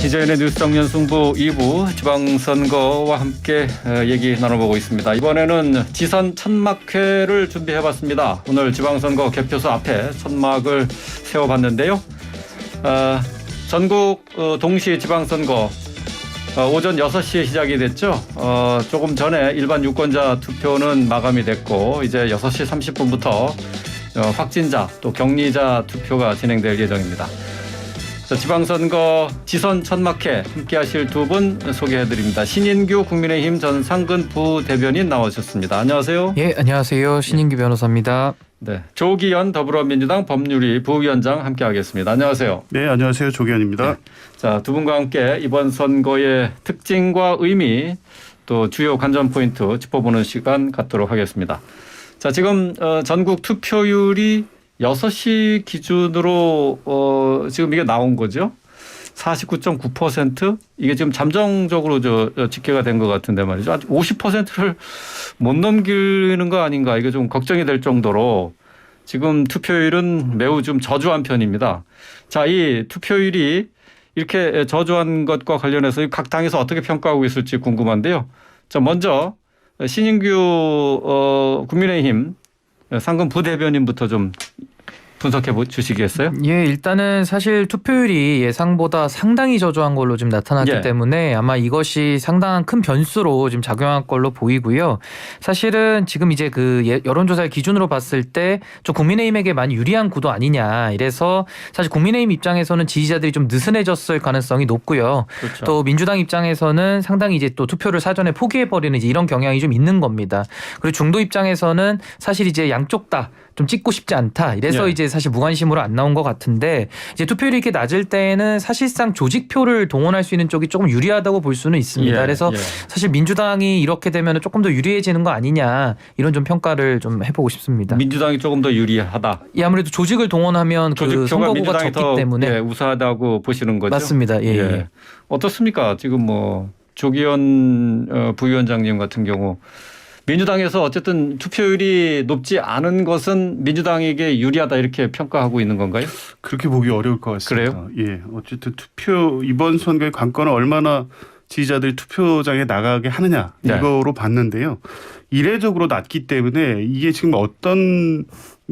이재현의 뉴스 정면 승부 2부 지방선거와 함께 얘기 나눠보고 있습니다. 이번에는 지선 천막회를 준비해봤습니다. 오늘 지방선거 개표소 앞에 천막을 세워봤는데요. 전국 동시 지방선거 오전 6시에 시작이 됐죠. 조금 전에 일반 유권자 투표는 마감이 됐고 이제 6시 30분부터 확진자 또 격리자 투표가 진행될 예정입니다. 지방선거 지선 천막회 함께하실 두 분 소개해드립니다. 신인규 국민의힘 전 상근 부대변인 나오셨습니다. 안녕하세요. 예, 안녕하세요. 신인규 변호사입니다. 네, 조기현 더불어민주당 법률위 부위원장 함께하겠습니다. 안녕하세요. 네, 안녕하세요. 조기현입니다. 네. 자, 두 분과 함께 이번 선거의 특징과 의미 또 주요 관전 포인트 짚어보는 시간 갖도록 하겠습니다. 자, 지금 전국 투표율이 6시 기준으로 지금 이게 나온 거죠. 49.9% 이게 지금 잠정적으로 집계가 된 것 같은데 말이죠. 아직 50%를 못 넘기는 거 아닌가 이게 좀 걱정이 될 정도로 지금 투표율은 매우 좀 저조한 편입니다. 자, 이 투표율이 이렇게 저조한 것과 관련해서 각 당에서 어떻게 평가하고 있을지 궁금한데요. 자, 먼저 신인규 국민의힘 상근 부대변인부터 좀 분석해 주시겠어요? 예, 일단은 사실 투표율이 예상보다 상당히 저조한 걸로 지금 나타났기 때문에 아마 이것이 상당한 큰 변수로 지금 작용할 걸로 보이고요. 사실은 지금 이제 그 여론조사를 기준으로 봤을 때 좀 국민의힘에게 많이 유리한 구도 아니냐. 이래서 사실 국민의힘 입장에서는 지지자들이 좀 느슨해졌을 가능성이 높고요. 그렇죠. 또 민주당 입장에서는 상당히 이제 또 투표를 사전에 포기해버리는 이제 이런 경향이 좀 있는 겁니다. 그리고 중도 입장에서는 사실 이제 양쪽 다 좀 찍고 싶지 않다. 이래서 이제 사실 무관심으로 안 나온 것 같은데 이제 투표율이 이렇게 낮을 때에는 사실상 조직표를 동원할 수 있는 쪽이 조금 유리하다고 볼 수는 있습니다. 그래서 사실 민주당이 이렇게 되면 조금 더 유리해지는 거 아니냐 이런 좀 평가를 좀 해보고 싶습니다. 민주당이 조금 더 유리하다. 예, 아무래도 조직을 동원하면 그 선거구가 적기 때문에 우세하다고 보시는 거죠. 맞습니다. 예. 어떻습니까? 지금 뭐 조기현 부위원장님 같은 경우. 민주당에서 어쨌든 투표율이 높지 않은 것은 민주당에게 유리하다 이렇게 평가하고 있는 건가요? 그렇게 보기 어려울 것 같습니다. 그래요? 예, 어쨌든 이번 선거의 관건은 얼마나 지지자들이 투표장에 나가게 하느냐 이거로 봤는데요. 이례적으로 낮기 때문에 이게 지금 어떤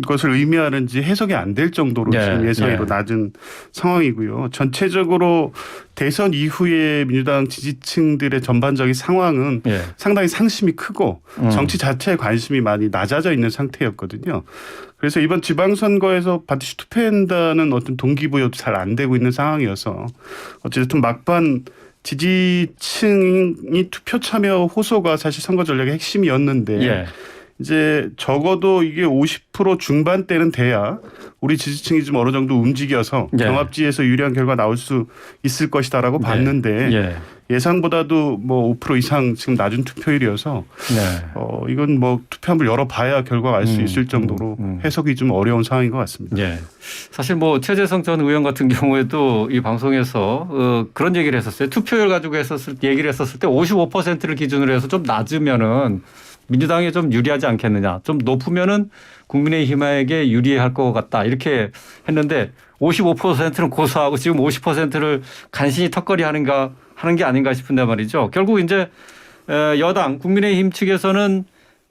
것을 의미하는지 해석이 안 될 정도로 지금 예상외로 낮은 상황이고요. 전체적으로 대선 이후에 민주당 지지층들의 전반적인 상황은 상당히 상심이 크고 정치 자체에 관심이 많이 낮아져 있는 상태였거든요. 그래서 이번 지방선거에서 반드시 투표한다는 어떤 동기부여도 잘 안 되고 있는 상황이어서 어쨌든 막판 지지층이 투표 참여 호소가 사실 선거 전략의 핵심이었는데 이제 적어도 이게 50% 중반대는 돼야 우리 지지층이 좀 어느 정도 움직여서 경합지에서 유리한 결과 나올 수 있을 것이다라고 봤는데 예상보다도 뭐 5% 이상 지금 낮은 투표율이어서 이건 뭐 투표 한번 열어봐야 결과가 알 수 있을 정도로 해석이 좀 어려운 상황인 것 같습니다. 사실 뭐 최재성 전 의원 같은 경우에도 이 방송에서 그런 얘기를 했었어요. 투표율 가지고 얘기를 했었을 때 55%를 기준으로 해서 좀 낮으면은 민주당에 좀 유리하지 않겠느냐. 좀 높으면은 국민의힘에게 유리할 것 같다. 이렇게 했는데 55%는 고소하고 지금 50%를 간신히 턱걸이 하는 게 아닌가 싶은데 말이죠. 결국 이제 여당 국민의힘 측에서는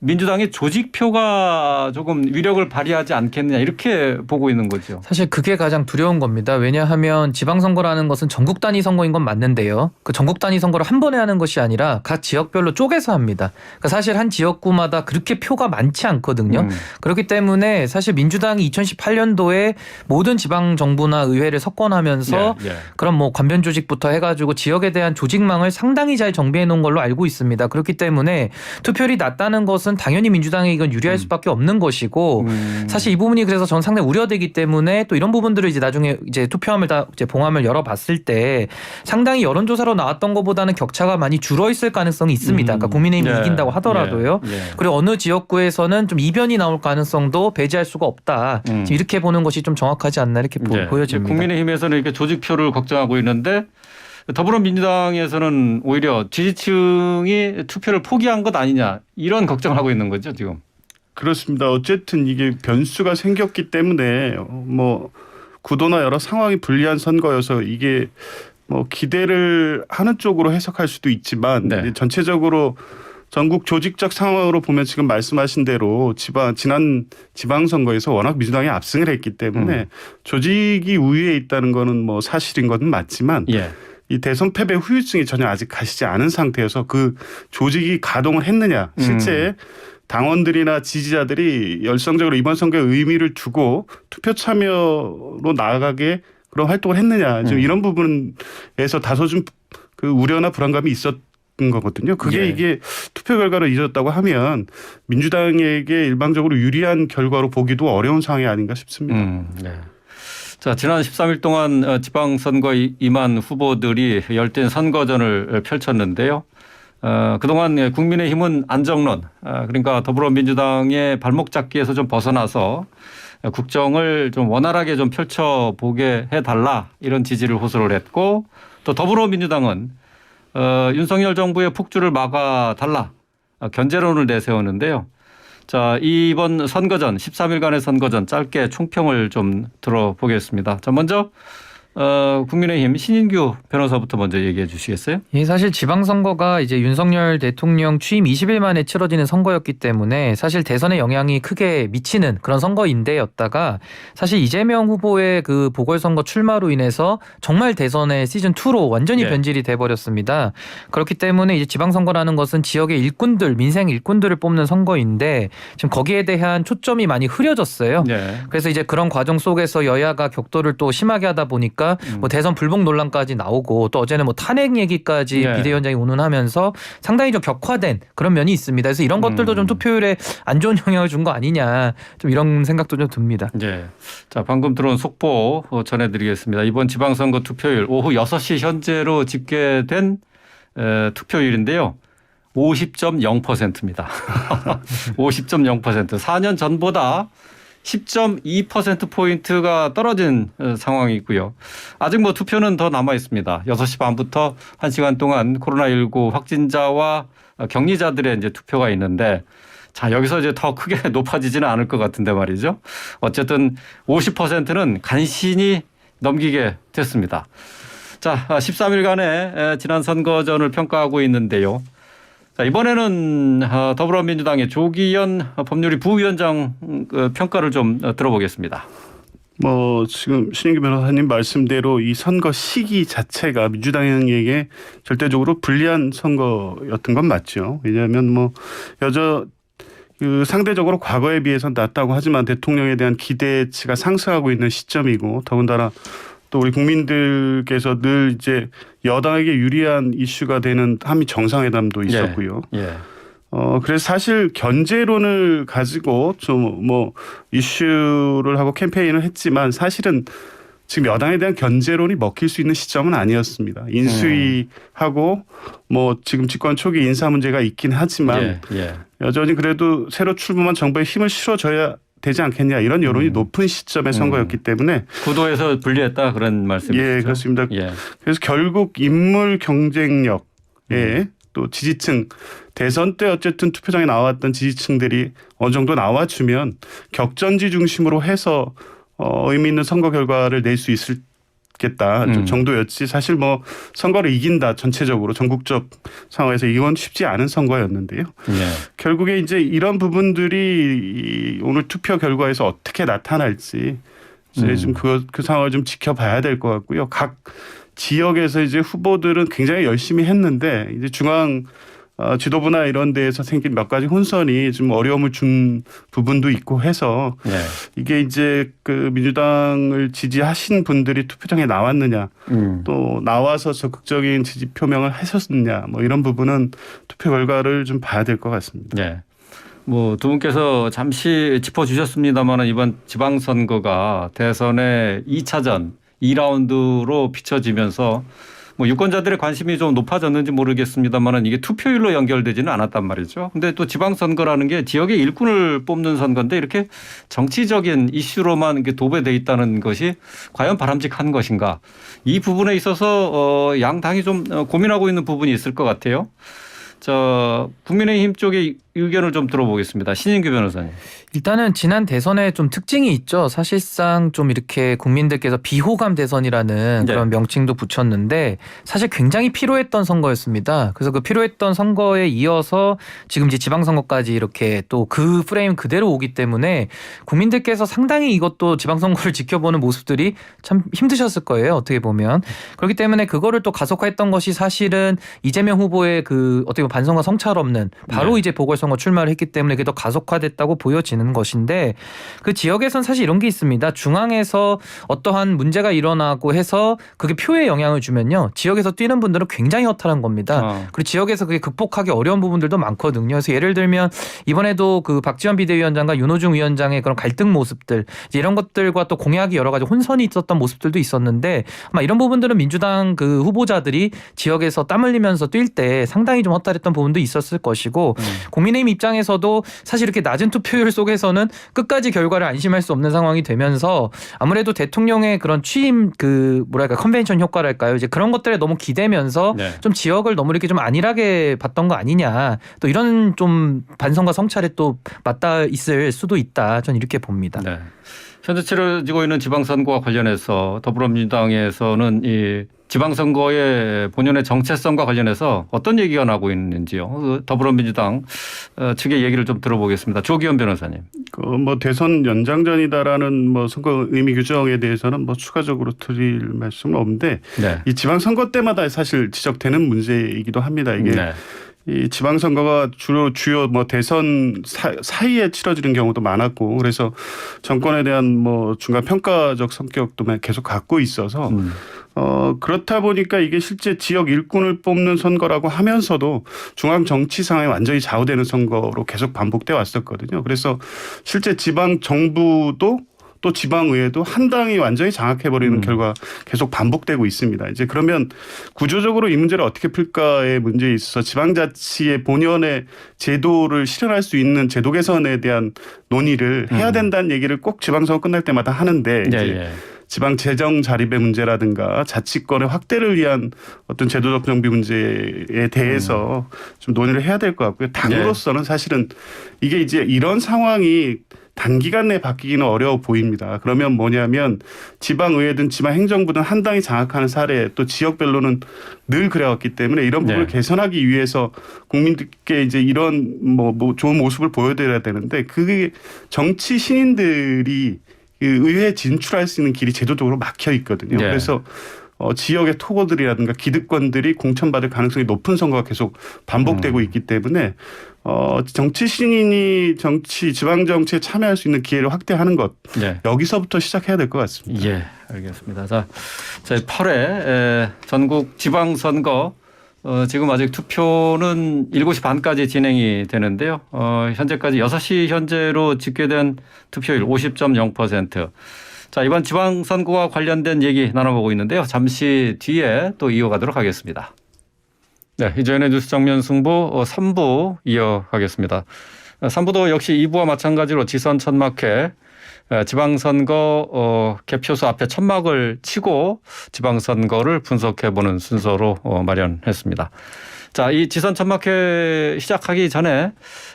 민주당의 조직표가 조금 위력을 발휘하지 않겠느냐 이렇게 보고 있는 거죠. 사실 그게 가장 두려운 겁니다. 왜냐하면 지방선거라는 것은 전국 단위 선거인 건 맞는데요. 그 전국 단위 선거를 한 번에 하는 것이 아니라 각 지역별로 쪼개서 합니다. 그러니까 사실 한 지역구마다 그렇게 표가 많지 않거든요. 그렇기 때문에 사실 민주당이 2018년도에 모든 지방정부나 의회를 석권하면서 그런 뭐 관변 조직부터 해가지고 지역에 대한 조직망을 상당히 잘 정비해 놓은 걸로 알고 있습니다. 그렇기 때문에 투표율이 낮다는 것은 당연히 민주당에 이건 유리할 수밖에 없는 것이고 사실 이 부분이 그래서 저는 상당히 우려되기 때문에 또 이런 부분들을 이제 나중에 이제 투표함을 다 이제 봉함을 열어봤을 때 상당히 여론조사로 나왔던 것보다는 격차가 많이 줄어 있을 가능성이 있습니다. 그러니까 국민의힘이 이긴다고 하더라도요. 그리고 어느 지역구에서는 좀 이변이 나올 가능성도 배제할 수가 없다. 지금 이렇게 보는 것이 좀 정확하지 않나 이렇게 보여집니다. 국민의힘에서는 이렇게 조직표를 걱정하고 있는데 더불어민주당에서는 오히려 지지층이 투표를 포기한 것 아니냐 이런 걱정을 하고 있는 거죠 지금. 그렇습니다. 어쨌든 이게 변수가 생겼기 때문에 뭐 구도나 여러 상황이 불리한 선거여서 이게 뭐 기대를 하는 쪽으로 해석할 수도 있지만 네. 이제 전체적으로 전국 조직적 상황으로 보면 지금 말씀하신 대로 지난 지방선거에서 워낙 민주당이 압승을 했기 때문에 조직이 우위에 있다는 거는 뭐 사실인 것은 맞지만 예. 이 대선 패배 후유증이 전혀 아직 가시지 않은 상태여서 그 조직이 가동을 했느냐 실제 당원들이나 지지자들이 열성적으로 이번 선거에 의미를 두고 투표 참여로 나아가게 그런 활동을 했느냐 지금 이런 부분에서 다소 좀 그 우려나 불안감이 있었던 거거든요. 그게 예. 이게 투표 결과로 이어졌다고 하면 민주당에게 일방적으로 유리한 결과로 보기도 어려운 상황이 아닌가 싶습니다. 네. 자, 지난 13일 동안 지방선거에 임한 후보들이 열띤 선거전을 펼쳤는데요. 그동안 국민의힘은 안정론, 그러니까 더불어민주당의 발목 잡기에서 좀 벗어나서 국정을 좀 원활하게 좀 펼쳐보게 해달라 이런 지지를 호소를 했고 또 더불어민주당은 윤석열 정부의 폭주를 막아달라 견제론을 내세우는데요. 자, 이번 선거전 13일간의 선거전 짧게 총평을 좀 들어보겠습니다. 자, 먼저 국민의힘 신인규 변호사부터 먼저 얘기해 주시겠어요? 예, 사실 지방선거가 이제 윤석열 대통령 취임 20일 만에 치러지는 선거였기 때문에 사실 대선에 영향이 크게 미치는 그런 선거인데였다가 사실 이재명 후보의 그 보궐선거 출마로 인해서 정말 대선의 시즌2로 완전히 네. 변질이 돼버렸습니다. 그렇기 때문에 이제 지방선거라는 것은 지역의 일꾼들, 민생 일꾼들을 뽑는 선거인데 지금 거기에 대한 초점이 많이 흐려졌어요. 네. 그래서 이제 그런 과정 속에서 여야가 격돌을 또 심하게 하다 보니까 뭐 대선 불복 논란까지 나오고 또 어제는 뭐 탄핵 얘기까지 네. 비대위원장이 운운하면서 상당히 좀 격화된 그런 면이 있습니다. 그래서 이런 것들도 좀 투표율에 안 좋은 영향을 준 거 아니냐 좀 이런 생각도 좀 듭니다. 네. 자, 방금 들어온 속보 전해드리겠습니다. 이번 지방선거 투표율 오후 6시 현재로 집계된 투표율인데요. 50.0%입니다. 50.0%. 4년 전보다 10.2%포인트가 떨어진 상황이고요. 아직 뭐 투표는 더 남아 있습니다. 6시 반부터 1시간 동안 코로나19 확진자와 격리자들의 이제 투표가 있는데 자, 여기서 이제 더 크게 높아지지는 않을 것 같은데 말이죠. 어쨌든 50%는 간신히 넘기게 됐습니다. 자, 13일간의 지난 선거전을 평가하고 있는데요. 자, 이번에는 더불어민주당의 조기현 법률위 부위원장 평가를 좀 들어보겠습니다. 뭐 지금 신인규 변호사님 말씀대로 이 선거 시기 자체가 민주당에게 절대적으로 불리한 선거였던 건 맞죠. 왜냐하면 뭐 상대적으로 과거에 비해서는 낮다고 하지만 대통령에 대한 기대치가 상승하고 있는 시점이고 더군다나 또 우리 국민들께서 늘 이제 여당에게 유리한 이슈가 되는 한미 정상회담도 있었고요. 예. 그래서 사실 견제론을 가지고 좀 뭐 이슈를 하고 캠페인을 했지만 사실은 지금 여당에 대한 견제론이 먹힐 수 있는 시점은 아니었습니다. 인수위하고 뭐 지금 집권 초기 인사 문제가 있긴 하지만 여전히 그래도 새로 출범한 정부에 힘을 실어줘야 되지 않겠냐 이런 여론이 높은 시점의 선거였기 때문에 구도에서 불리했다 그런 말씀이시죠? 예, 그렇습니다. 예. 그래서 결국 인물 경쟁력에 또 지지층 대선 때 어쨌든 투표장에 나왔던 지지층들이 어느 정도 나와주면 격전지 중심으로 해서 의미 있는 선거 결과를 낼 수 있겠다 정도였지 사실 뭐 선거를 이긴다 전체적으로 전국적 상황에서 이건 쉽지 않은 선거였는데요. 결국에 이제 이런 부분들이 오늘 투표 결과에서 어떻게 나타날지 이제 좀 그 상황을 좀 지켜봐야 될 것 같고요. 각 지역에서 이제 후보들은 굉장히 열심히 했는데 이제 중앙 지도부나 이런 데에서 생긴 몇 가지 혼선이 좀 어려움을 준 부분도 있고 해서 이게 이제 그 민주당을 지지하신 분들이 투표장에 나왔느냐 또 나와서 적극적인 지지 표명을 하셨느냐 뭐 이런 부분은 투표 결과를 좀 봐야 될 것 같습니다. 네. 뭐 두 분께서 잠시 짚어주셨습니다만 이번 지방선거가 대선의 2차전 2라운드로 비춰지면서 뭐 유권자들의 관심이 좀 높아졌는지 모르겠습니다만 이게 투표율로 연결되지는 않았단 말이죠. 근데 또 지방선거라는 게 지역의 일꾼을 뽑는 선거인데 이렇게 정치적인 이슈로만 이렇게 도배돼 있다는 것이 과연 바람직한 것인가. 이 부분에 있어서 양 당이 좀 고민하고 있는 부분이 있을 것 같아요. 국민의힘 쪽의 의견을 좀 들어보겠습니다. 신인규 변호사님. 일단은 지난 대선에 좀 특징이 있죠. 사실상 좀 이렇게 국민들께서 비호감 대선이라는 네. 그런 명칭도 붙였는데 사실 굉장히 필요했던 선거였습니다. 그래서 그 필요했던 선거에 이어서 지금 이제 지방선거까지 이렇게 또 그 프레임 그대로 오기 때문에 국민들께서 상당히 이것도 지방선거를 지켜보는 모습들이 참 힘드셨을 거예요. 어떻게 보면. 그렇기 때문에 그거를 또 가속화했던 것이 사실은 이재명 후보의 그 어떻게 보면 반성과 성찰 없는 바로 네. 이제 보궐선거 출마를 했기 때문에 그게 더 가속화됐다고 보여지는 것인데 그 지역에선 사실 이런 게 있습니다. 중앙에서 어떠한 문제가 일어나고 해서 그게 표에 영향을 주면요. 지역에서 뛰는 분들은 굉장히 허탈한 겁니다. 그리고 지역에서 그게 극복하기 어려운 부분들도 많거든요. 그래서 예를 들면 이번에도 그 박지원 비대위원장과 윤호중 위원장의 그런 갈등 모습들 이제 이런 것들과 또 공약이 여러 가지 혼선이 있었던 모습들도 있었는데 아마 이런 부분들은 민주당 그 후보자들이 지역에서 땀 흘리면서 뛸 때 상당히 좀 허탈했던 부분도 있었을 것이고 국민의힘 입장에서도 사실 이렇게 낮은 투표율 속에서는 끝까지 결과를 안심할 수 없는 상황이 되면서 아무래도 대통령의 그런 취임 그 뭐랄까 컨벤션 효과랄까요? 이제 그런 것들에 너무 기대면서 네. 좀 지역을 너무 이렇게 좀 안일하게 봤던 거 아니냐. 또 이런 좀 반성과 성찰에 또 맞닿아 있을 수도 있다. 전 이렇게 봅니다. 네. 현재 치러지고 있는 지방선거와 관련해서 더불어민주당에서는 이 지방선거의 본연의 정체성과 관련해서 어떤 얘기가 나오고 있는지요. 그 더불어민주당 측의 얘기를 좀 들어보겠습니다. 조기현 변호사님. 뭐 대선 연장전이다라는 뭐 선거 의미 규정에 대해서는 뭐 추가적으로 드릴 말씀은 없는데 네. 이 지방선거 때마다 사실 지적되는 문제이기도 합니다. 이게 네. 이 지방선거가 주요 뭐 대선 사이에 치러지는 경우도 많았고 그래서 정권에 대한 뭐 중간 평가적 성격도 계속 갖고 있어서 그렇다 보니까 이게 실제 지역 일꾼을 뽑는 선거라고 하면서도 중앙 정치 상황이 완전히 좌우되는 선거로 계속 반복돼 왔었거든요. 그래서 실제 지방 정부도 또 지방의회도 한 당이 완전히 장악해버리는 결과 계속 반복되고 있습니다. 이제 그러면 구조적으로 이 문제를 어떻게 풀까의 문제에 있어서 지방자치의 본연의 제도를 실현할 수 있는 제도 개선에 대한 논의를 해야 된다는 얘기를 꼭 지방선거 끝날 때마다 하는데 네, 이제 네. 지방 재정 자립의 문제라든가 자치권의 확대를 위한 어떤 제도적 정비 문제에 대해서 좀 논의를 해야 될 것 같고요. 당으로서는 사실은 이게 이제 이런 상황이 단기간 내에 바뀌기는 어려워 보입니다. 그러면 뭐냐면 지방의회든 지방행정부든 한 당이 장악하는 사례 또 지역별로는 늘 그래왔기 때문에 이런 부분을 개선하기 위해서 국민들께 이제 이런 뭐 좋은 모습을 보여드려야 되는데 그게 정치 신인들이 의회에 진출할 수 있는 길이 제도적으로 막혀 있거든요. 네. 그래서 지역의 토거들이라든가 기득권들이 공천받을 가능성이 높은 선거가 계속 반복되고 있기 때문에 정치 신인이 지방 정치에 참여할 수 있는 기회를 확대하는 것 여기서부터 시작해야 될 것 같습니다. 예, 알겠습니다. 자, 저희 8회 전국 지방선거 지금 아직 투표는 7시 반까지 진행이 되는데요. 현재까지 6시 현재로 집계된 투표율 50.0%. 자, 이번 지방선거와 관련된 얘기 나눠보고 있는데요. 잠시 뒤에 또 이어가도록 하겠습니다. 네, 이전의 뉴스 정면 승부 3부 이어가겠습니다. 3부도 역시 2부와 마찬가지로 지선 천막회 지방선거 개표소 앞에 천막을 치고 지방선거를 분석해보는 순서로 마련했습니다. 자, 이 지선 천막회 시작하기 전에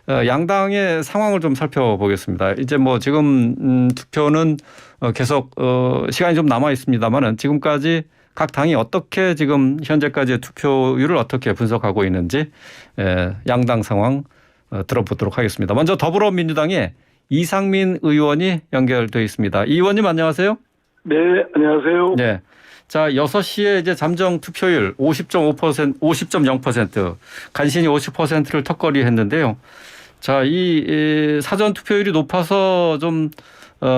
양당의 상황을 좀 살펴보겠습니다. 이제 뭐 지금 투표는 계속 시간이 좀 남아 있습니다만은 지금까지 각 당이 어떻게 지금 현재까지의 투표율을 어떻게 분석하고 있는지 양당 상황 들어보도록 하겠습니다. 먼저 더불어민주당의 이상민 의원이 연결되어 있습니다. 이 의원님 안녕하세요. 네, 안녕하세요. 네. 자, 6시에 이제 잠정 투표율 50.0% 간신히 50%를 턱걸이 했는데요. 자, 이 사전 투표율이 높아서 좀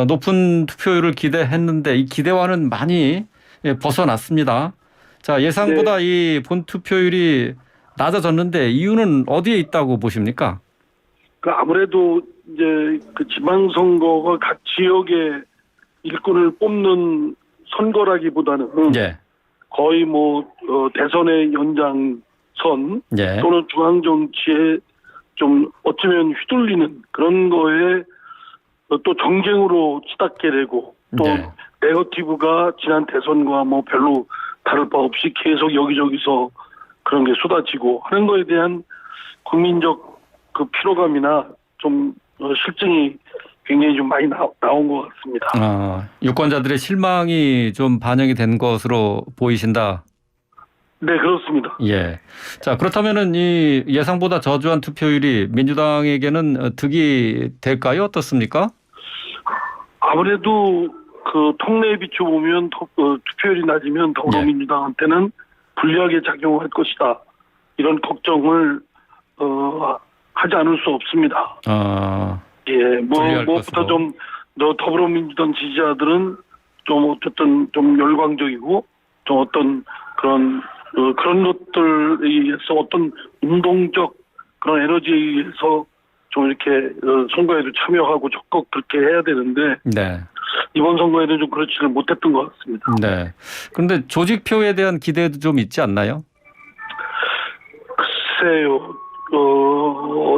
높은 투표율을 기대했는데 이 기대와는 많이 벗어났습니다. 자, 예상보다 이 본 투표율이 낮아졌는데 이유는 어디에 있다고 보십니까? 그 아무래도 이제 그 지방선거가 각 지역의 일꾼을 뽑는 선거라기보다는 거의 뭐 대선의 연장선 또는 중앙 정치에 좀 어쩌면 휘둘리는 그런 거에 또 정쟁으로 치닫게 되고 또 네거티브가 지난 대선과 뭐 별로 다를 바 없이 계속 여기저기서 그런 게 쏟아지고 하는 거에 대한 국민적 그 피로감이나 좀 실증이 굉장히 좀 많이 나온 것 같습니다. 유권자들의 실망이 좀 반영이 된 것으로 보이신다. 네, 그렇습니다. 예. 자, 그렇다면은 이 예상보다 저조한 투표율이 민주당에게는 득이 될까요? 어떻습니까? 아무래도 그 통례에 비춰보면 투표율이 낮으면 더불어민주당한테는 불리하게 작용할 것이다. 이런 걱정을 하지 않을 수 없습니다. 예, 무엇보다 좀 더불어민주당 지지자들은 좀 어쨌든 좀 열광적이고 좀 어떤 그런 것들에 의해서 어떤 운동적 그런 에너지에 의해서 좀 이렇게 선거에도 참여하고 적극 그렇게 해야 되는데 네. 이번 선거에는 좀 그렇지를 못했던 것 같습니다. 네. 그런데 조직표에 대한 기대도 좀 있지 않나요? 글쎄요.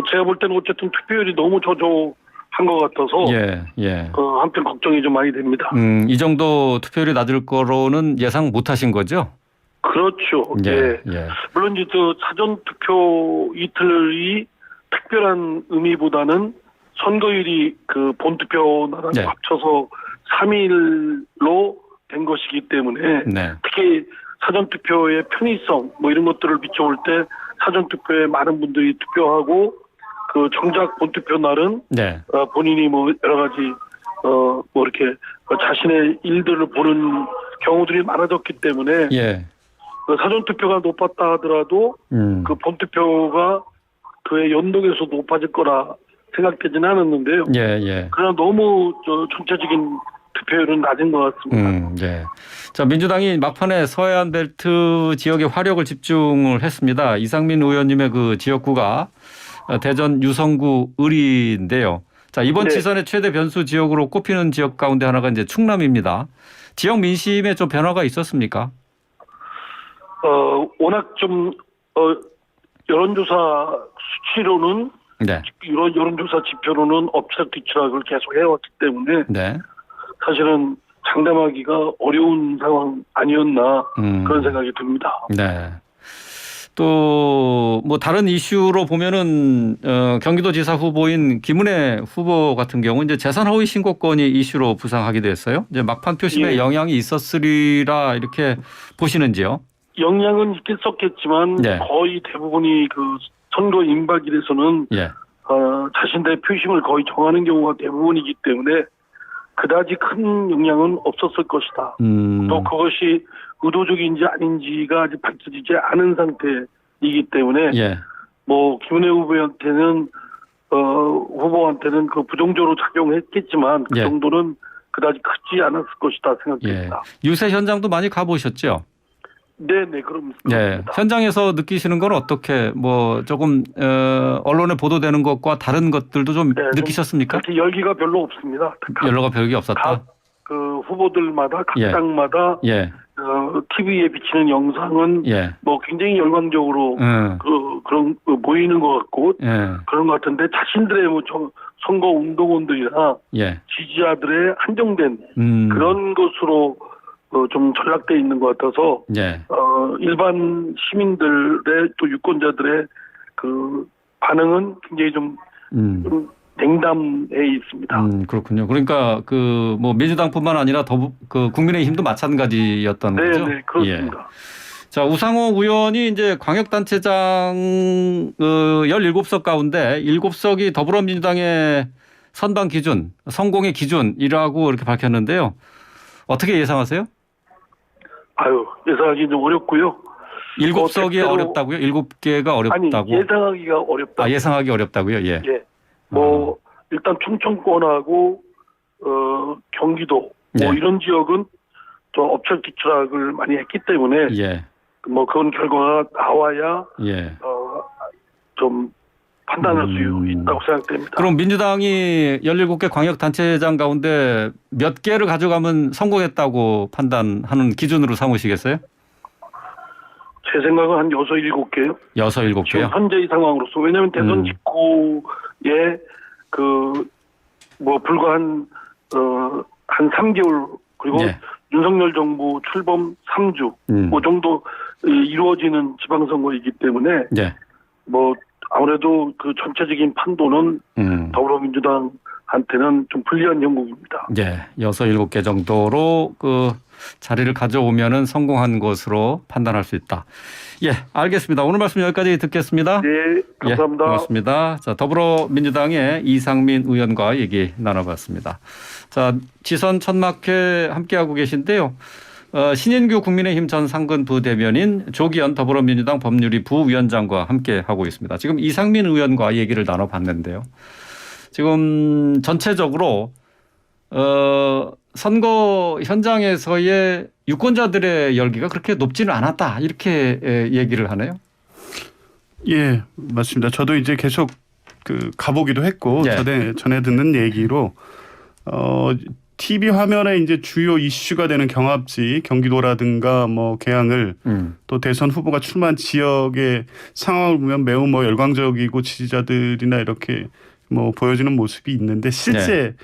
제가 볼 때는 어쨌든 투표율이 너무 저조한 것 같아서 예. 한편 걱정이 좀 많이 됩니다. 이 정도 투표율이 낮을 거로는 예상 못 하신 거죠? 그렇죠. 예. 물론 이제 사전 투표 이틀이 특별한 의미보다는 선거일이 그 본투표 날하고 합쳐서 3일로 된 것이기 때문에 특히 사전 투표의 편의성 뭐 이런 것들을 비춰볼 때 사전 투표에 많은 분들이 투표하고 그 정작 본투표 날은 본인이 뭐 여러 가지 뭐 이렇게 자신의 일들을 보는 경우들이 많아졌기 때문에 그 사전 투표가 높았다 하더라도 그 본투표가 그에 연동해서 높아질 거라 생각되지는 않았는데요. 그러나 너무 전체적인 투표율은 낮은 것 같습니다. 자, 민주당이 막판에 서해안 벨트 지역에 화력을 집중을 했습니다. 이상민 의원님의 그 지역구가 대전 유성구 을이인데요. 자, 이번 지선의 최대 변수 지역으로 꼽히는 지역 가운데 하나가 이제 충남입니다. 지역 민심에 좀 변화가 있었습니까? 워낙 좀 여론조사 수치로는 여론조사 지표로는 엎치락뒤치락을 계속 해왔기 때문에 사실은 장담하기가 어려운 상황 아니었나 그런 생각이 듭니다. 또 뭐 다른 이슈로 보면은 경기도지사 후보인 김은혜 후보 같은 경우 이제 재산 허위 신고건이 이슈로 부상하기도 했어요. 이제 막판 표심에 영향이 있었으리라 이렇게 보시는지요? 영향은 있겠었겠지만 거의 대부분이 그 선거 임박일에서는 자신들의 표심을 거의 정하는 경우가 대부분이기 때문에 그다지 큰 영향은 없었을 것이다. 또 그것이 의도적인지 아닌지가 아직 밝혀지지 않은 상태이기 때문에 뭐 김은혜 후보한테는 그 부정적으로 작용했겠지만 그 정도는 그다지 크지 않았을 것이다 생각됩니다. 유세 현장도 많이 가보셨죠? 네네, 그렇습니다. 현장에서 느끼시는 건 어떻게 뭐 조금 언론에 보도되는 것과 다른 것들도 좀 느끼셨습니까? 그렇게 열기가 별로 없습니다. 연로가 별게 없었다. 각 그 후보들마다 각 당마다 TV에 비치는 영상은 뭐 굉장히 열광적으로 그런 보이는 것 같고 그런 것 같은데 자신들의 뭐 선거 운동원들이나 지지자들의 한정된 그런 것으로 좀 전락돼 있는 것 같아서 일반 시민들의 또 유권자들의 그 반응은 굉장히 좀 냉담해 있습니다. 그렇군요. 그러니까 그 뭐 민주당뿐만 아니라 그 국민의힘도 마찬가지였던 거죠. 네, 그렇습니다. 자, 우상호 의원이 이제 광역단체장 17석 가운데 7석이 더불어민주당의 선방 기준, 성공의 기준이라고 이렇게 밝혔는데요. 어떻게 예상하세요? 예상하기 좀 어렵고요. 7석이 어렵다고요? 7개가 어렵다고? 아니, 예상하기가 어렵다. 예상하기 어렵다고요? 뭐 일단 충청권하고 경기도 뭐 이런 지역은 좀 엎치락뒤치락을 많이 했기 때문에 뭐 그런 결과가 나와야 좀 판단할 수 있다고 생각됩니다. 그럼 민주당이 17개 광역단체장 가운데 몇 개를 가져가면 성공했다고 판단하는 기준으로 삼으시겠어요? 제 생각은 한 6, 7개요. 6, 7개요? 지금 현재의 상황으로서. 왜냐하면 대선 직후에 뭐 불과 한 3개월 그리고 윤석열 정부 출범 3주 그 정도 이루어지는 지방선거이기 때문에 뭐 아무래도 그 전체적인 판도는 더불어민주당한테는 좀 불리한 형국입니다. 예, 6, 7개 정도로 그 자리를 가져오면은 성공한 것으로 판단할 수 있다. 예, 알겠습니다. 오늘 말씀 여기까지 듣겠습니다. 네, 감사합니다. 예, 고맙습니다. 자, 더불어민주당의 이상민 의원과 얘기 나눠봤습니다. 자, 지선 천막회 함께하고 계신데요. 신인규 국민의힘 전 상근 부대변인 조기현 더불어민주당 법률위 부위원장과 함께하고 있습니다. 지금 이상민 의원과 얘기를 나눠봤는데요. 지금 전체적으로 선거 현장에서의 유권자들의 열기가 그렇게 높지는 않았다 이렇게 얘기를 하네요. 예, 맞습니다. 저도 이제 계속 가보기도 했고 예. 전에 듣는 얘기로 TV 화면에 이제 주요 이슈가 되는 경합지 경기도라든가 뭐 계양을 또 대선 후보가 출마한 지역의 상황을 보면 매우 뭐 열광적이고 지지자들이나 이렇게 뭐 보여지는 모습이 있는데 실제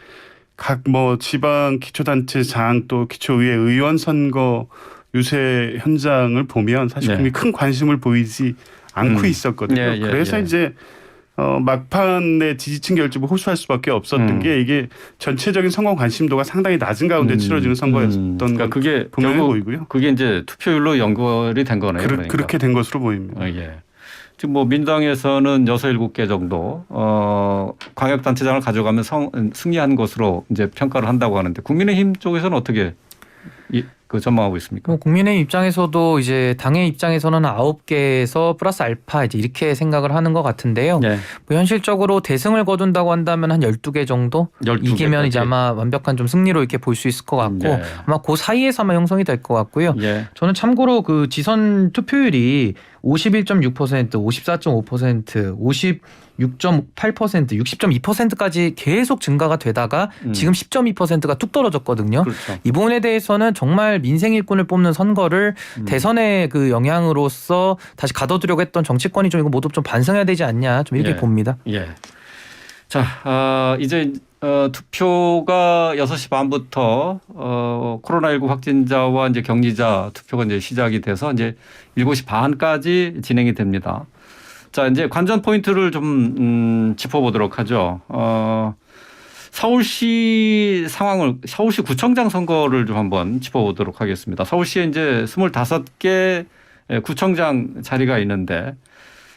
각 뭐 지방 기초단체장 또 기초의회 의원 선거 유세 현장을 보면 사실 굉장히 큰 관심을 보이지 않고 있었거든요. 그래서 이제 막판에 지지층 결집을 호소할 수밖에 없었던 게 이게 전체적인 선거 관심도가 상당히 낮은 가운데 치러지는 선거였던 그러니까 그게 분명해 보이고요. 그게 이제 투표율로 연결이 된 거네요. 그러니까. 그렇게 된 것으로 보입니다. 예. 지금 뭐 민주당에서는 6, 7개 정도 광역단체장을 가져가면 승리한 것으로 이제 평가를 한다고 하는데 국민의힘 쪽에서는 어떻게 전망하고 있습니까? 뭐 국민의 입장에서도 이제 당의 입장에서는 9개에서 플러스 알파 이제 이렇게 생각을 하는 것 같은데요. 뭐 현실적으로 대승을 거둔다고 한다면 한 12개 정도 12개 이기면 이제 아마 완벽한 좀 승리로 이렇게 볼 수 있을 것 같고 아마 그 사이에서 아마 형성이 될 것 같고요. 저는 참고로 그 지선 투표율이 51.6%, 54.5%, 56.8%, 60.2%까지 계속 증가가 되다가 지금 10.2%가 뚝 떨어졌거든요. 그렇죠. 이 부분에 대해서는 정말 민생 일꾼을 뽑는 선거를 대선의 그 영향으로서 다시 가둬두려고 했던 정치권이 좀 이거 모두 좀 반성해야 되지 않냐 좀 이렇게 봅니다. 자, 이제 투표가 6시 반부터 코로나19 확진자와 이제 격리자 투표가 이제 시작이 돼서 이제 7시 반까지 진행이 됩니다. 자, 이제 관전 포인트를 좀 짚어보도록 하죠. 서울시 상황을 서울시 구청장 선거를 좀 한번 짚어보도록 하겠습니다. 서울시에 이제 25개 구청장 자리가 있는데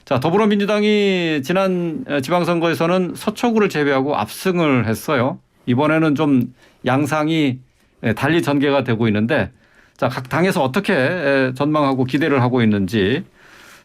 자, 더불어민주당이 지난 지방선거에서는 서초구를 제외하고 압승을 했어요. 이번에는 좀 양상이 달리 전개가 되고 있는데 자, 각 당에서 어떻게 전망하고 기대를 하고 있는지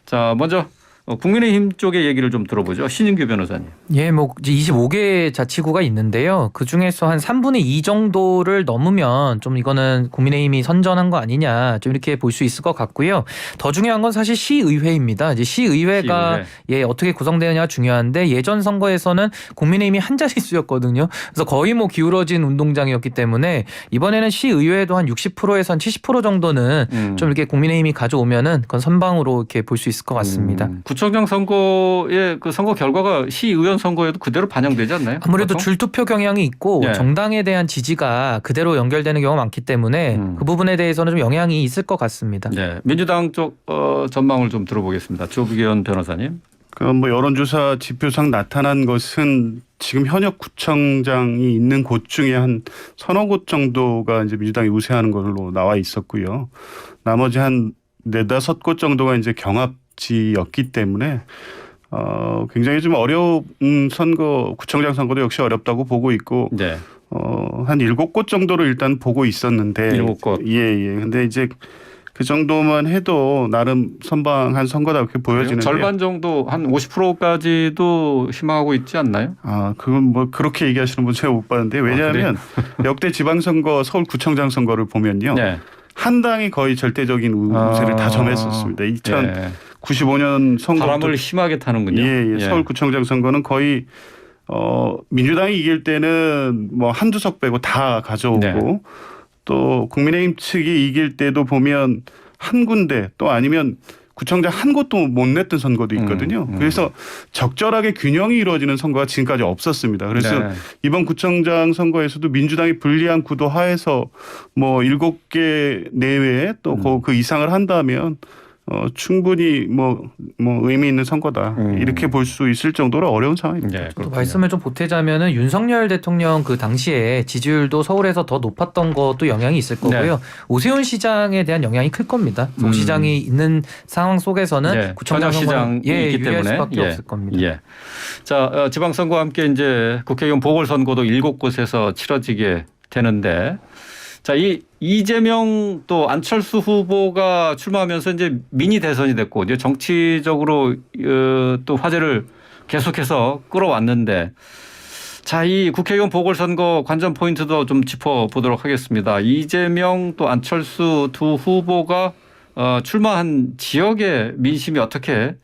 자, 먼저 국민의힘 쪽의 얘기를 좀 들어보죠. 신인규 변호사님. 예, 뭐 25개 자치구가 있는데요. 그 중에서 한 3분의 2 정도를 넘으면 좀 이거는 국민의힘이 선전한 거 아니냐 좀 이렇게 볼 수 있을 것 같고요. 더 중요한 건 사실 시의회입니다. 이제 시의회가 어떻게 구성되느냐가 중요한데 예전 선거에서는 국민의힘이 한 자릿수였거든요. 그래서 거의 뭐 기울어진 운동장이었기 때문에 이번에는 시의회도 한 60%에서 한 70% 정도는 좀 이렇게 국민의힘이 가져오면은 그건 선방으로 이렇게 볼 수 있을 것 같습니다. 구청장 선거의 그 선거 결과가 시의원 선거에도 그대로 반영되지 않나요? 아무래도 줄투표 경향이 있고 정당에 대한 지지가 그대로 연결되는 경우가 많기 때문에 그 부분에 대해서는 좀 영향이 있을 것 같습니다. 민주당 쪽 전망을 좀 들어보겠습니다. 조기현 변호사님. 뭐 여론조사 지표상 나타난 것은 지금 현역 구청장이 있는 곳 중에 한 서너 곳 정도가 이제 민주당이 우세하는 걸로 나와 있었고요. 나머지 한 4-5곳 정도가 이제 경합지였기 때문에 굉장히 좀 어려운 선거, 구청장 선거도 역시 어렵다고 보고 있고 한 7곳 정도로 일단 보고 있었는데 7곳. 예. 근데 이제 그 정도만 해도 나름 선방한 선거다 그렇게 보여지는데요. 절반 정도 한 50%까지도 희망하고 있지 않나요? 그건 뭐 그렇게 얘기하시는 분 제가 못 봤는데 왜냐하면 역대 지방선거 서울구청장 선거를 보면요. 한 당이 거의 절대적인 우세를 다 점했었습니다. 2095년 선거 바람을 심하게 타는군요. 서울구청장 선거는 거의 민주당이 이길 때는 뭐 한두 석 빼고 다 가져오고 또 국민의힘 측이 이길 때도 보면 한 군데 또 아니면 구청장 한 곳도 못 냈던 선거도 있거든요. 그래서 적절하게 균형이 이루어지는 선거가 지금까지 없었습니다. 그래서 이번 구청장 선거에서도 민주당이 불리한 구도 하에서 뭐 7개 내외에 또 그 이상을 한다면 충분히 뭐 의미 있는 선거다 이렇게 볼 수 있을 정도로 어려운 상황입니다. 네, 또 말씀을 좀 보태자면은 윤석열 대통령 그 당시에 지지율도 서울에서 더 높았던 것도 영향이 있을 거고요. 네. 오세훈 시장에 대한 영향이 클 겁니다. 오 시장이 있는 상황 속에서는 네, 구청장 시장이 선거는 있기 유리할 때문에 수밖에 없을 겁니다. 예. 자, 지방선거와 함께 이제 국회의원 보궐선거도 7곳에서 치러지게 되는데, 자, 이 이재명 또 안철수 후보가 출마하면서 이제 미니 대선이 됐고 이제 정치적으로 또 화제를 계속해서 끌어왔는데, 자, 이 국회의원 보궐선거 관전 포인트도 좀 짚어보도록 하겠습니다. 이재명 또 안철수 두 후보가 출마한 지역의 민심이 어떻게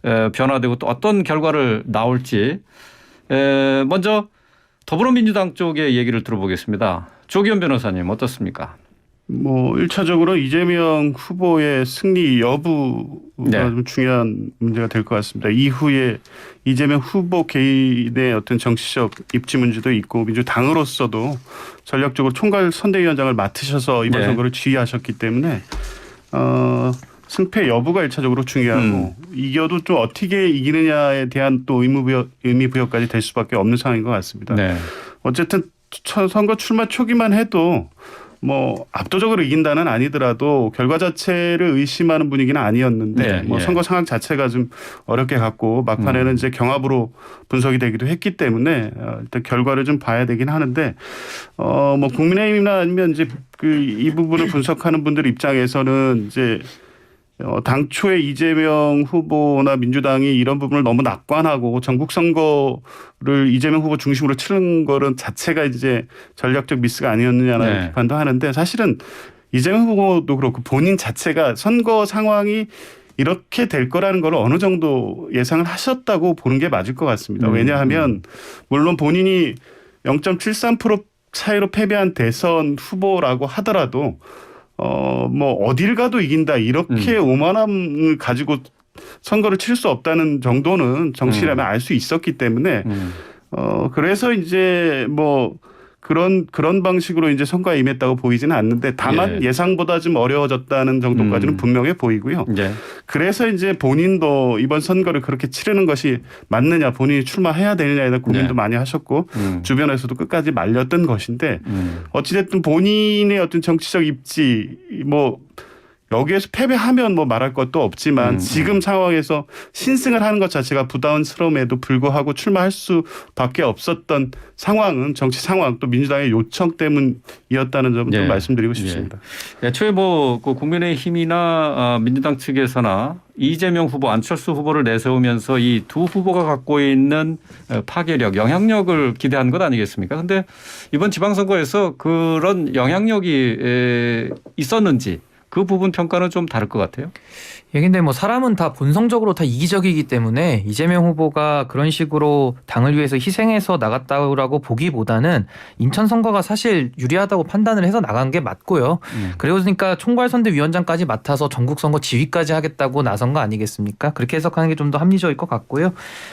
변화되고 또 어떤 결과를 나올지 먼저 더불어민주당 쪽의 얘기를 들어보겠습니다. 조기현 변호사님 어떻습니까? 뭐 1차적으로 이재명 후보의 승리 여부가 네. 좀 중요한 문제가 될 것 같습니다. 이후에 이재명 후보 개인의 어떤 정치적 입지 문제도 있고 민주당으로서도 전략적으로 총괄 선대위원장을 맡으셔서 이번 네. 선거를 지휘하셨기 때문에 승패 여부가 1차적으로 중요하고 이겨도 좀 어떻게 이기느냐에 대한 또 의미부여까지 될 수밖에 없는 상황인 것 같습니다. 네. 어쨌든 선거 출마 초기만 해도 뭐 압도적으로 이긴다는 아니더라도 결과 자체를 의심하는 분위기는 아니었는데 네, 뭐 예. 선거 상황 자체가 좀 어렵게 갔고 막판에는 이제 경합으로 분석이 되기도 했기 때문에 일단 결과를 좀 봐야 되긴 하는데 뭐 국민의힘이나 아니면 이제 이 부분을 분석하는 분들 입장에서는 이제 당초에 이재명 후보나 민주당이 이런 부분을 너무 낙관하고 전국 선거를 이재명 후보 중심으로 치는 거는 자체가 이제 전략적 미스가 아니었느냐라는 네. 비판도 하는데 사실은 이재명 후보도 그렇고 본인 자체가 선거 상황이 이렇게 될 거라는 걸 어느 정도 예상을 하셨다고 보는 게 맞을 것 같습니다. 왜냐하면 물론 본인이 0.73% 차이로 패배한 대선 후보라고 하더라도 뭐 어딜 가도 이긴다 이렇게 오만함을 가지고 선거를 칠 수 없다는 정도는 정치라면 알 수 있었기 때문에 그래서 이제 뭐 그런 방식으로 이제 선거에 임했다고 보이지는 않는데 다만 예상보다 좀 어려워졌다는 정도까지는 분명해 보이고요. 네. 그래서 이제 본인도 이번 선거를 그렇게 치르는 것이 맞느냐, 본인이 출마해야 되느냐에 대한 고민도 네. 많이 하셨고 주변에서도 끝까지 말렸던 것인데 어찌됐든 본인의 어떤 정치적 입지 뭐 여기에서 패배하면 뭐 말할 것도 없지만 지금 상황에서 신승을 하는 것 자체가 부담스러움에도 불구하고 출마할 수밖에 없었던 상황은 정치 상황 또 민주당의 요청 때문이었다는 점을 좀 말씀드리고 싶습니다. 애초에 뭐 국민의힘이나 민주당 측에서나 이재명 후보, 안철수 후보를 내세우면서 이 두 후보가 갖고 있는 파괴력, 영향력을 기대한 것 아니겠습니까? 그런데 이번 지방선거에서 그런 영향력이 있었는지 그 부분 평가는 좀 다를 것 같아요. 근데 뭐 사람은 다 본성적으로 다 이기적이기 때문에 이재명 후보가 그런 식으로 당을 위해서 희생해서 나갔다고 보기보다는 인천 선거가 사실 유리하다고 판단을 해서 나간 게 맞고요. 그러니까 총괄선대위원장까지 맡아서 전국 선거 지휘까지 하겠다고 나선 거 아니겠습니까? 그렇게 해석하는 게 좀 더 합리적일 것 같고요.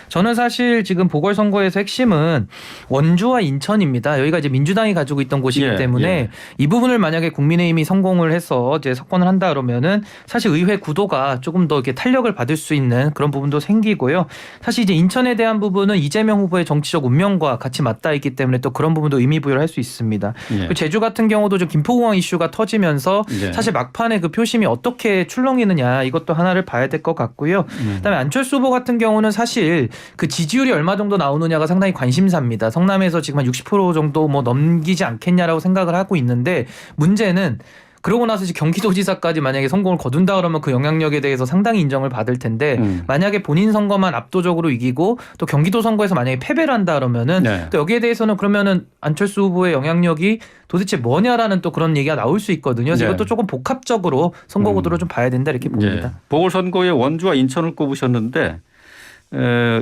저는 사실 지금 보궐선거에서 핵심은 원주와 인천입니다. 여기가 이제 민주당이 가지고 있던 곳이기 때문에 이 부분을 만약에 국민의힘이 성공을 해서 이제 석권을 한다 그러면은 사실 의회 구도가 조금 더 이렇게 탄력을 받을 수 있는 그런 부분도 생기고요. 사실 이제 인천에 대한 부분은 이재명 후보의 정치적 운명과 같이 맞닿아 있기 때문에 또 그런 부분도 의미 부여를 할 수 있습니다. 그리고 제주 같은 경우도 좀 김포공항 이슈가 터지면서 사실 막판에 그 표심이 어떻게 출렁이느냐 이것도 하나를 봐야 될 것 같고요. 그다음에 안철수 후보 같은 경우는 사실 그 지지율이 얼마 정도 나오느냐가 상당히 관심사입니다. 성남에서 지금 한 60% 정도 뭐 넘기지 않겠냐라고 생각을 하고 있는데 문제는 그러고 나서 이제 경기도지사까지 만약에 성공을 거둔다 그러면 그 영향력에 대해서 상당히 인정을 받을 텐데 만약에 본인 선거만 압도적으로 이기고 또 경기도 선거에서 만약에 패배를 한다 그러면은 또 여기에 대해서는 그러면은 안철수 후보의 영향력이 도대체 뭐냐라는 또 그런 얘기가 나올 수 있거든요. 그래서 이것도 조금 복합적으로 선거 구도를 좀 봐야 된다 이렇게 봅니다. 보궐선거에 원주와 인천을 꼽으셨는데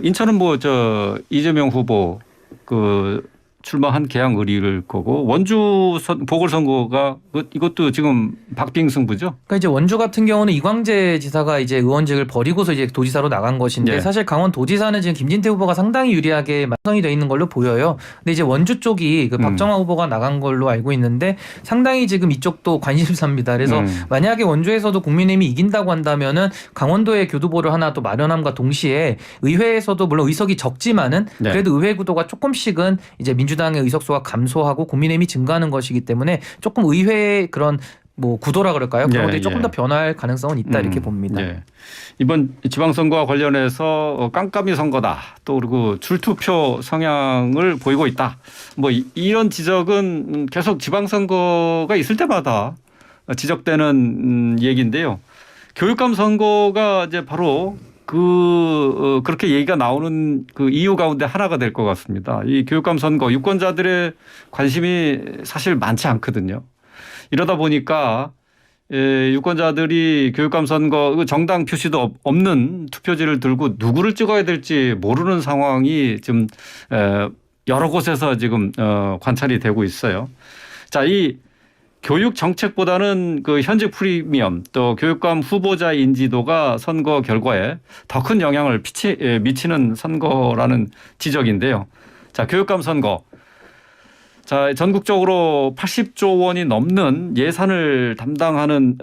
인천은 뭐 이재명 후보 그 출마한 개항 의리일 거고 원주 보궐선거가 이것도 지금 박빙 승부죠. 그러니까 이제 원주 같은 경우는 이광재 지사가 이제 의원직을 버리고서 이제 도지사로 나간 것인데 네. 사실 강원도지사는 지금 김진태 후보가 상당히 유리하게 완성이 돼 있는 걸로 보여요. 근데 이제 원주 쪽이 그 박정화 후보가 나간 걸로 알고 있는데 상당히 지금 이쪽도 관심사입니다. 그래서 만약에 원주에서도 국민의힘이 이긴다고 한다면은 강원도에 교두보를 하나 또 마련함과 동시에 의회에서도 물론 의석이 적지만은 네. 그래도 의회 구도가 조금씩은 이제 민주당의 의석수가 감소하고 국민의힘이 증가하는 것이기 때문에 조금 의회의 그런 뭐 구도라 그럴까요? 그런 예, 것들이 조금 예. 더 변화할 가능성은 있다 이렇게 봅니다. 예. 이번 지방선거와 관련해서 깜깜이 선거다. 또 그리고 줄투표 성향을 보이고 있다. 뭐 이런 지적은 계속 지방선거가 있을 때마다 지적되는 얘기인데요. 교육감 선거가 이제 바로 그렇게 얘기가 나오는 그 이유 가운데 하나가 될 것 같습니다. 이 교육감 선거 유권자들의 관심이 사실 많지 않거든요. 이러다 보니까 유권자들이 교육감 선거 정당 표시도 없는 투표지를 들고 누구를 찍어야 될지 모르는 상황이 지금 여러 곳에서 지금 관찰이 되고 있어요. 자, 이 교육 정책보다는 그 현직 프리미엄 또 교육감 후보자 인지도가 선거 결과에 더 큰 영향을 미치는 선거라는 지적인데요. 자, 교육감 선거. 자, 전국적으로 80조 원이 넘는 예산을 담당하는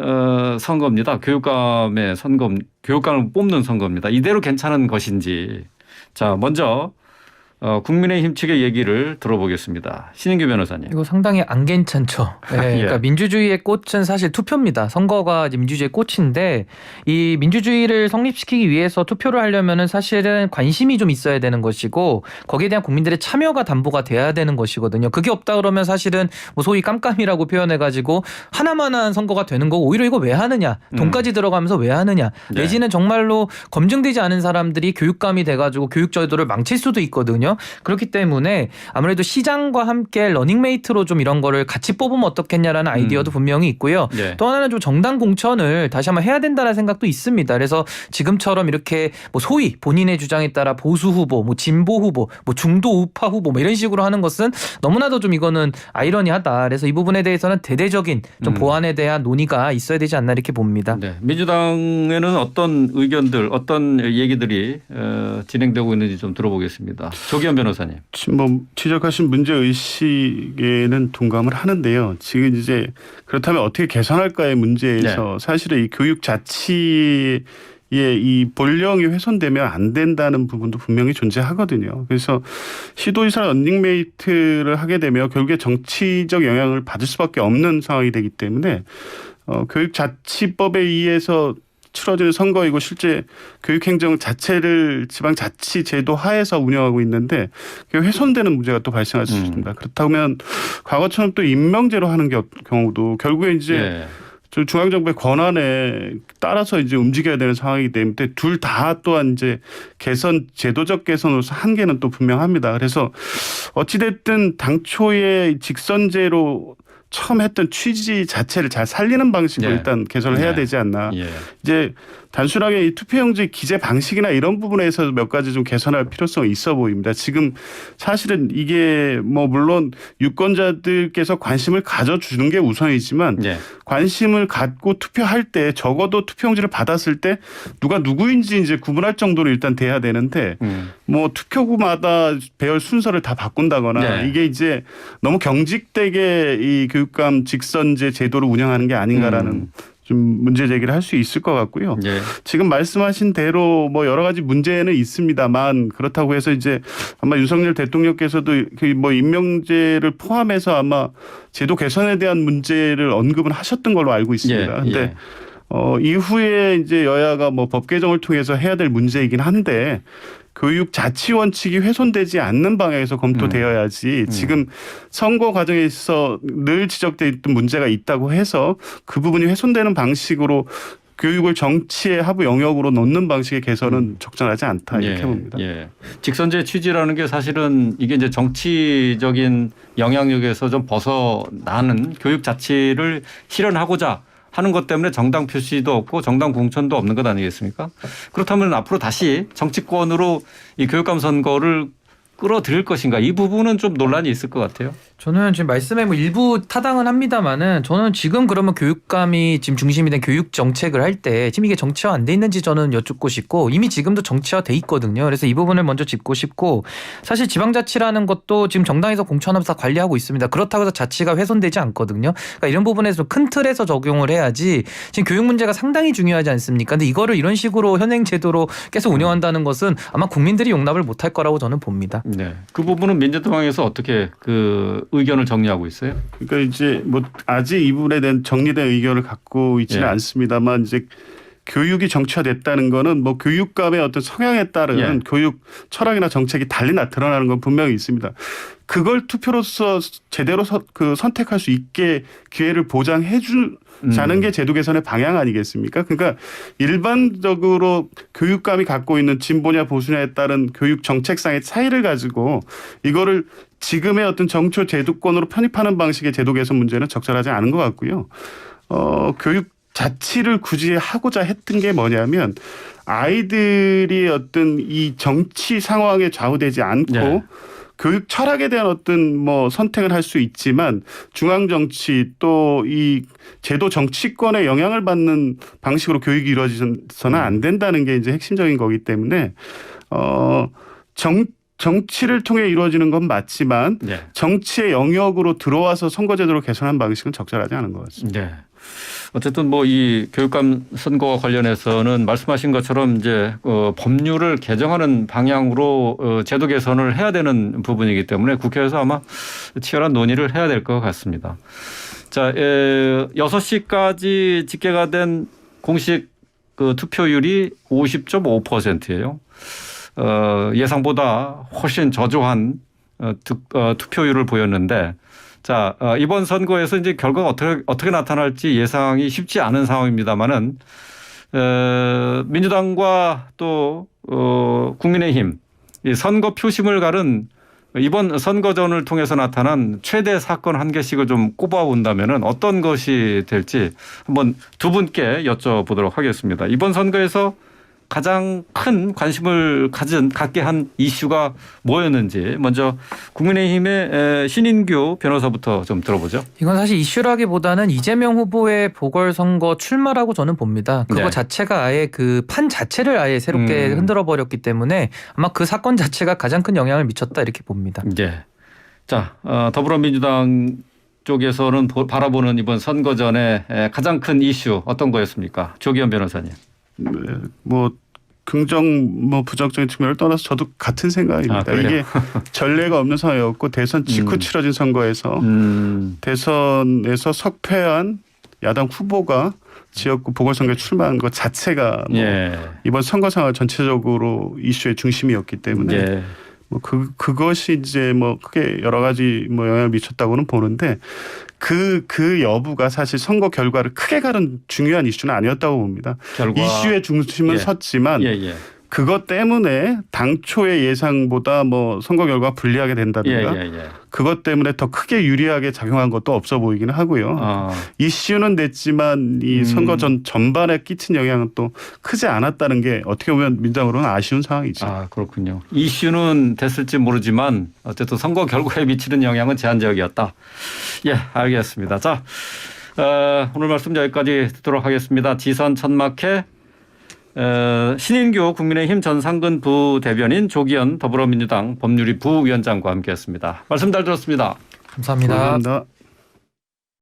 선거입니다. 교육감의 선거, 교육감을 뽑는 선거입니다. 이대로 괜찮은 것인지. 자, 먼저 국민의힘 측의 얘기를 들어보겠습니다. 신인규 변호사님. 이거 상당히 안 괜찮죠. 네, 그러니까 예. 민주주의의 꽃은 사실 투표입니다. 선거가 이제 민주주의의 꽃인데 이 민주주의를 성립시키기 위해서 투표를 하려면은 사실은 관심이 좀 있어야 되는 것이고 거기에 대한 국민들의 참여가 담보가 돼야 되는 것이거든요. 그게 없다 그러면 사실은 뭐 소위 깜깜이라고 표현해가지고 하나만한 선거가 되는 거고 오히려 이거 왜 하느냐, 돈까지 들어가면서 왜 하느냐, 네. 내지는 정말로 검증되지 않은 사람들이 교육감이 돼가지고 교육제도를 망칠 수도 있거든요. 그렇기 때문에 아무래도 시장과 함께 러닝메이트로 좀 이런 거를 같이 뽑으면 어떻겠냐라는 아이디어도 분명히 있고요. 네. 또 하나는 좀 정당 공천을 다시 한번 해야 된다는 생각도 있습니다. 그래서 지금처럼 이렇게 뭐 소위 본인의 주장에 따라 보수 후보, 뭐 진보 후보, 뭐 중도 우파 후보 뭐 이런 식으로 하는 것은 너무나도 좀 이거는 아이러니하다. 그래서 이 부분에 대해서는 대대적인 좀 보완에 대한 논의가 있어야 되지 않나 이렇게 봅니다. 네. 민주당에는 어떤 의견들, 어떤 얘기들이 진행되고 있는지 좀 들어보겠습니다. 조기현 변호사님. 지금 뭐 지적하신 문제 의식에는 동감을 하는데요. 지금 이제 그렇다면 어떻게 개선할까의 문제에서 사실은 이 교육 자치의 이 본령이 훼손되면 안 된다는 부분도 분명히 존재하거든요. 그래서 시도지사 런닝메이트를 하게 되면 결국에 정치적 영향을 받을 수밖에 없는 상황이 되기 때문에 교육자치법에 의해서 치러지는 선거이고 실제 교육행정 자체를 지방자치제도 하에서 운영하고 있는데 그게 훼손되는 문제가 또 발생할 수 있습니다. 그렇다면 과거처럼 또 임명제로 하는 경우도 결국에 이제 중앙정부의 권한에 따라서 이제 움직여야 되는 상황이기 때문에 둘 다 또한 이제 개선, 제도적 개선으로서 한계는 또 분명합니다. 그래서 어찌됐든 당초에 직선제로 처음 했던 취지 자체를 잘 살리는 방식으로 일단 개선을 해야 되지 않나. 이제 단순하게 이 투표용지 기재 방식이나 이런 부분에서 몇 가지 좀 개선할 필요성이 있어 보입니다. 지금 사실은 이게 뭐 물론 유권자들께서 관심을 가져주는 게 우선이지만 관심을 갖고 투표할 때 적어도 투표용지를 받았을 때 누가 누구인지 이제 구분할 정도로 일단 돼야 되는데 뭐 투표구마다 배열 순서를 다 바꾼다거나 이게 이제 너무 경직되게 이 교육감 직선제 제도를 운영하는 게 아닌가라는 좀 문제 제기를 할 수 있을 것 같고요. 지금 말씀하신 대로 뭐 여러 가지 문제는 있습니다만 그렇다고 해서 이제 아마 윤석열 대통령께서도 뭐 임명제를 포함해서 아마 제도 개선에 대한 문제를 언급은 하셨던 걸로 알고 있습니다. 그런데 이후에 이제 여야가 뭐 법 개정을 통해서 해야 될 문제이긴 한데 교육 자치 원칙이 훼손되지 않는 방향에서 검토되어야지 지금 선거 과정에서 늘 지적돼 있던 문제가 있다고 해서 그 부분이 훼손되는 방식으로 교육을 정치의 하부 영역으로 넣는 방식의 개선은 적절하지 않다 이렇게 봅니다. 직선제 취지라는 게 사실은 이게 이제 정치적인 영향력에서 좀 벗어나는 교육 자치를 실현하고자 하는 것 때문에 정당 표시도 없고 정당 공천도 없는 것 아니겠습니까? 그렇다면 앞으로 다시 정치권으로 이 교육감 선거를 끌어들일 것인가 이 부분은 좀 논란이 있을 것 같아요. 저는 지금 말씀에 뭐 일부 타당은 합니다만은 저는 지금 그러면 교육감이 지금 중심이 된 교육 정책을 할 때 지금 이게 정치화 안 돼 있는지 저는 여쭙고 싶고 이미 지금도 정치화 돼 있거든요. 그래서 이 부분을 먼저 짚고 싶고 사실 지방자치라는 것도 지금 정당에서 공천하면서 관리하고 있습니다. 그렇다고 해서 자치가 훼손되지 않거든요. 그러니까 이런 부분에서 큰 틀에서 적용을 해야지 지금 교육 문제가 상당히 중요하지 않습니까? 근데 이거를 이런 식으로 현행 제도로 계속 운영한다는 것은 아마 국민들이 용납을 못할 거라고 저는 봅니다. 네, 그 부분은 민주당에서 어떻게 그 의견을 정리하고 있어요? 그러니까 이제 뭐 아직 이 부분에 대한 정리된 의견을 갖고 있지는 예. 않습니다만 이제 교육이 정치화됐다는 거는 뭐 교육감의 어떤 성향에 따른 예. 교육 철학이나 정책이 달리 나타나는 건 분명히 있습니다. 그걸 투표로서 제대로 선택할 수 있게 기회를 보장해 주자는 게 제도 개선의 방향 아니겠습니까? 그러니까 일반적으로 교육감이 갖고 있는 진보냐 보수냐에 따른 교육 정책상의 차이를 가지고 이거를 지금의 어떤 정초 제도권으로 편입하는 방식의 제도 개선 문제는 적절하지 않은 것 같고요. 교육 자치를 굳이 하고자 했던 게 뭐냐면 아이들이 어떤 이 정치 상황에 좌우되지 않고 네. 교육 철학에 대한 어떤 뭐 선택을 할 수 있지만 중앙 정치 또 이 제도 정치권의 영향을 받는 방식으로 교육이 이루어져서는 안 된다는 게 이제 핵심적인 거기 때문에 정치를 통해 이루어지는 건 맞지만 네. 정치의 영역으로 들어와서 선거제도를 개선한 방식은 적절하지 않은 것 같습니다. 네. 어쨌든 뭐 이 교육감 선거와 관련해서는 말씀하신 것처럼 이제 법률을 개정하는 방향으로 제도 개선을 해야 되는 부분이기 때문에 국회에서 아마 치열한 논의를 해야 될 것 같습니다. 자, 6시까지 집계가 된 공식 그 투표율이 50.5%예요. 예상보다 훨씬 저조한 투표율을 보였는데 자, 이번 선거에서 이제 결과가 어떻게 나타날지 예상이 쉽지 않은 상황입니다만은, 민주당과 또, 국민의힘, 이 선거 표심을 가른 이번 선거전을 통해서 나타난 최대 사건 한 개씩을 좀 꼽아본다면은 어떤 것이 될지 한번 두 분께 여쭤보도록 하겠습니다. 이번 선거에서 가장 큰 관심을 갖게 한 이슈가 뭐였는지 먼저 국민의힘의 신인규 변호사부터 좀 들어보죠. 이건 사실 이슈라기보다는 이재명 후보의 보궐선거 출마라고 저는 봅니다. 그거 네. 자체가 아예 그 판 자체를 아예 새롭게 흔들어 버렸기 때문에 아마 그 사건 자체가 가장 큰 영향을 미쳤다 이렇게 봅니다. 네. 자, 더불어민주당 쪽에서는 바라보는 이번 선거전의 가장 큰 이슈 어떤 거였습니까? 조기현 변호사님. 네, 뭐 긍정 뭐 부정적인 측면을 떠나서 저도 같은 생각입니다. 이게 전례가 없는 상황이었고 대선 직후 치러진 선거에서 대선에서 석패한 야당 후보가 지역구 보궐선거에 출마한 것 자체가 뭐 이번 선거 상황 전체적으로 이슈의 중심이었기 때문에 뭐 그것이 이제 뭐 크게 여러 가지 뭐 영향을 미쳤다고는 보는데 그 여부가 사실 선거 결과를 크게 가른 중요한 이슈는 아니었다고 봅니다. 이슈의 중심은 섰지만 그것 때문에 당초의 예상보다 뭐 선거 결과가 불리하게 된다든가 그것 때문에 더 크게 유리하게 작용한 것도 없어 보이기는 하고요. 이슈는 냈지만 이 선거 전반에 끼친 영향은 또 크지 않았다는 게 어떻게 보면 민주당으로는 아쉬운 상황이죠. 아, 그렇군요. 이슈는 됐을지 모르지만 어쨌든 선거 결과에 미치는 영향은 제한적이었다. 예, 알겠습니다. 자, 오늘 말씀 여기까지 듣도록 하겠습니다. 지선 천막회 신인규 국민의힘 전 상근 부대변인 조기현 더불어민주당 법률위 부위원장과 함께했습니다. 말씀 잘 들었습니다. 감사합니다. 감사합니다.